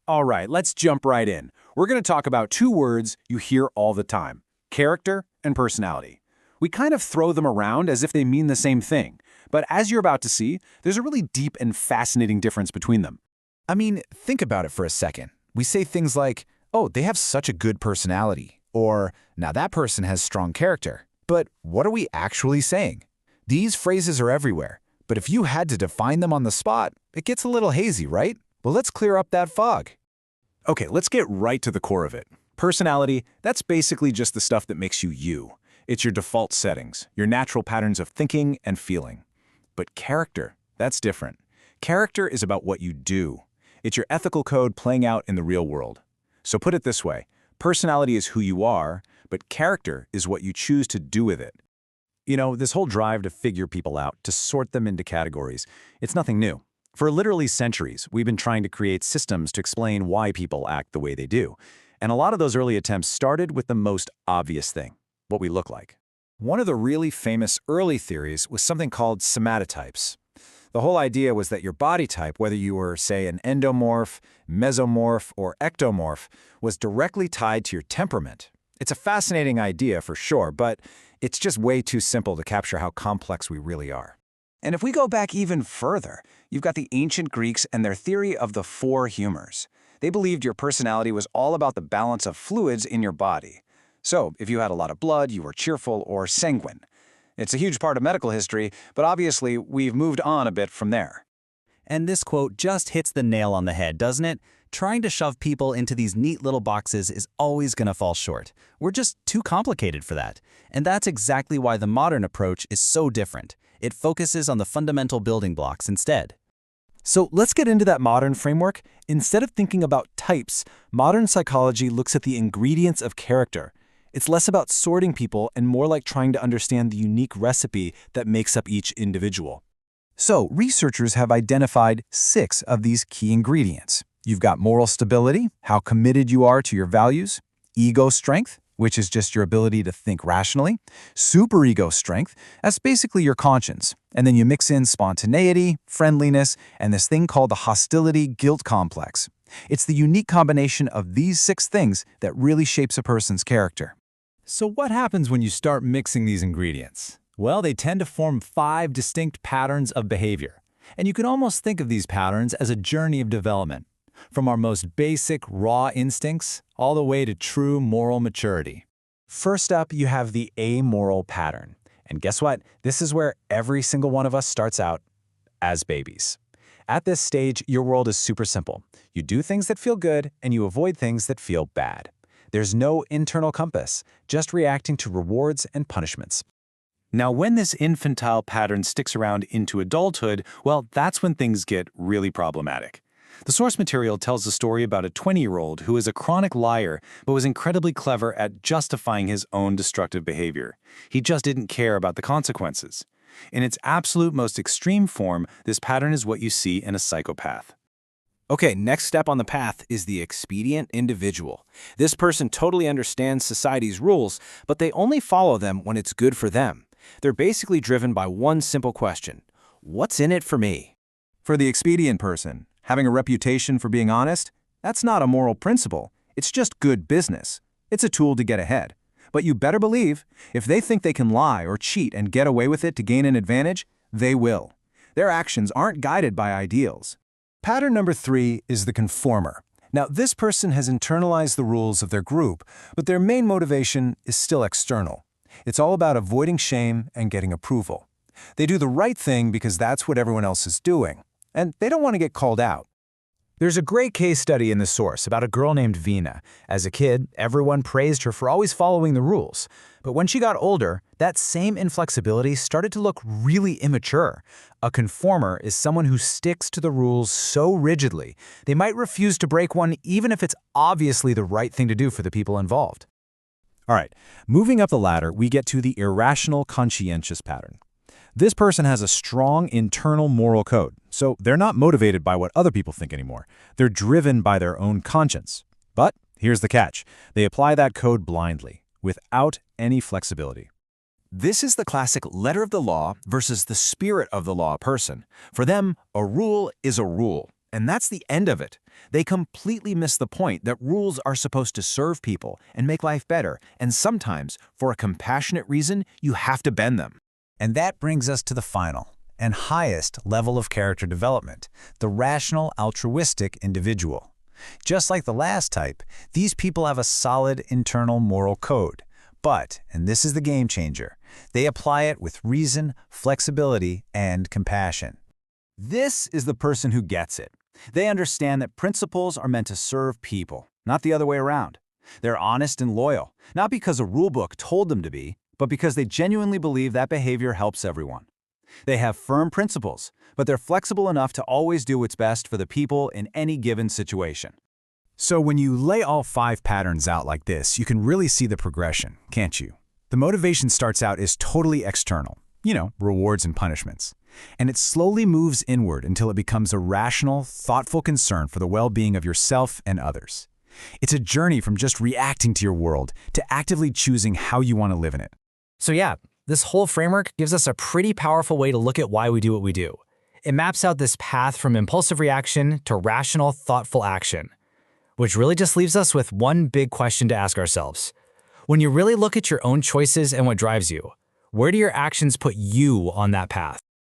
All right, let's jump right in. We're going to talk about two words you hear all the time: character and personality. We kind of throw them around as if they mean the same thing, but as you're about to see, there's a really deep and fascinating difference between them. I mean, think about it for a second. We say things like, oh, they have such a good personality, or now that person has strong character. But what are we actually saying? These phrases are everywhere, but if you had to define them on the spot, it gets a little hazy, right? Well, let's clear up that fog. Okay, let's get right to the core of it. Personality, that's basically just the stuff that makes you you. It's your default settings, your natural patterns of thinking and feeling. But character, that's different. Character is about what you do. It's your ethical code playing out in the real world. So put it this way, personality is who you are, but character is what you choose to do with it. You know, this whole drive to figure people out, to sort them into categories, it's nothing new. For literally centuries, we've been trying to create systems to explain why people act the way they do. And a lot of those early attempts started with the most obvious thing: what we look like. One of the really famous early theories was something called somatotypes. The whole idea was that your body type, whether you were, say, an endomorph, mesomorph, or ectomorph, was directly tied to your temperament. It's a fascinating idea for sure, but it's just way too simple to capture how complex we really are. And if we go back even further, you've got the ancient Greeks and their theory of the four humors. They believed your personality was all about the balance of fluids in your body. So, if you had a lot of blood, you were cheerful or sanguine. It's a huge part of medical history, but obviously we've moved on a bit from there. And this quote just hits the nail on the head, doesn't it? Trying to shove people into these neat little boxes is always going to fall short. We're just too complicated for that. And that's exactly why the modern approach is so different. It focuses on the fundamental building blocks instead. So let's get into that modern framework. Instead of thinking about types, modern psychology looks at the ingredients of character. It's less about sorting people and more like trying to understand the unique recipe that makes up each individual. So researchers have identified 6 of these key ingredients. You've got moral stability, how committed you are to your values; ego strength, which is just your ability to think rationally; superego strength, that's basically your conscience. And then you mix in spontaneity, friendliness, and this thing called the hostility-guilt complex. It's the unique combination of these 6 things that really shapes a person's character. So what happens when you start mixing these ingredients? Well, they tend to form 5 distinct patterns of behavior. And you can almost think of these patterns as a journey of development, from our most basic, raw instincts all the way to true moral maturity. First up, you have the amoral pattern. And guess what? This is where every single one of us starts out as babies. At this stage, your world is super simple. You do things that feel good, and you avoid things that feel bad. There's no internal compass, just reacting to rewards and punishments. Now, when this infantile pattern sticks around into adulthood, well, that's when things get really problematic. The source material tells a story about a 20-year-old who is a chronic liar but was incredibly clever at justifying his own destructive behavior. He just didn't care about the consequences. In its absolute most extreme form, this pattern is what you see in a psychopath. Okay, next step on the path is the expedient individual. This person totally understands society's rules, but they only follow them when it's good for them. They're basically driven by one simple question: what's in it for me? For the expedient person, having a reputation for being honest, that's not a moral principle. It's just good business. It's a tool to get ahead. But you better believe, if they think they can lie or cheat and get away with it to gain an advantage, they will. Their actions aren't guided by ideals. Pattern number 3 is the conformer. Now, this person has internalized the rules of their group, but their main motivation is still external. It's all about avoiding shame and getting approval. They do the right thing because that's what everyone else is doing, and they don't want to get called out. There's a great case study in the source about a girl named Vina. As a kid, everyone praised her for always following the rules. But when she got older, that same inflexibility started to look really immature. A conformer is someone who sticks to the rules so rigidly, they might refuse to break one even if it's obviously the right thing to do for the people involved. All right, moving up the ladder, we get to the irrational conscientious pattern. This person has a strong internal moral code, so they're not motivated by what other people think anymore. They're driven by their own conscience. But here's the catch. They apply that code blindly, without any flexibility. This is the classic letter of the law versus the spirit of the law person. For them, a rule is a rule. And that's the end of it. They completely miss the point that rules are supposed to serve people and make life better, and sometimes, for a compassionate reason, you have to bend them. And that brings us to the final and highest level of character development, the rational, altruistic individual. Just like the last type, these people have a solid internal moral code. But, and this is the game changer, they apply it with reason, flexibility, and compassion. This is the person who gets it. They understand that principles are meant to serve people, not the other way around. They're honest and loyal, not because a rulebook told them to be, but because they genuinely believe that behavior helps everyone. They have firm principles, but they're flexible enough to always do what's best for the people in any given situation. So when you lay all 5 patterns out like this, you can really see the progression, can't you? The motivation starts out as totally external, rewards and punishments. And it slowly moves inward until it becomes a rational, thoughtful concern for the well-being of yourself and others. It's a journey from just reacting to your world to actively choosing how you want to live in it. So yeah, this whole framework gives us a pretty powerful way to look at why we do what we do. It maps out this path from impulsive reaction to rational, thoughtful action, which really just leaves us with one big question to ask ourselves. When you really look at your own choices and what drives you, where do your actions put you on that path?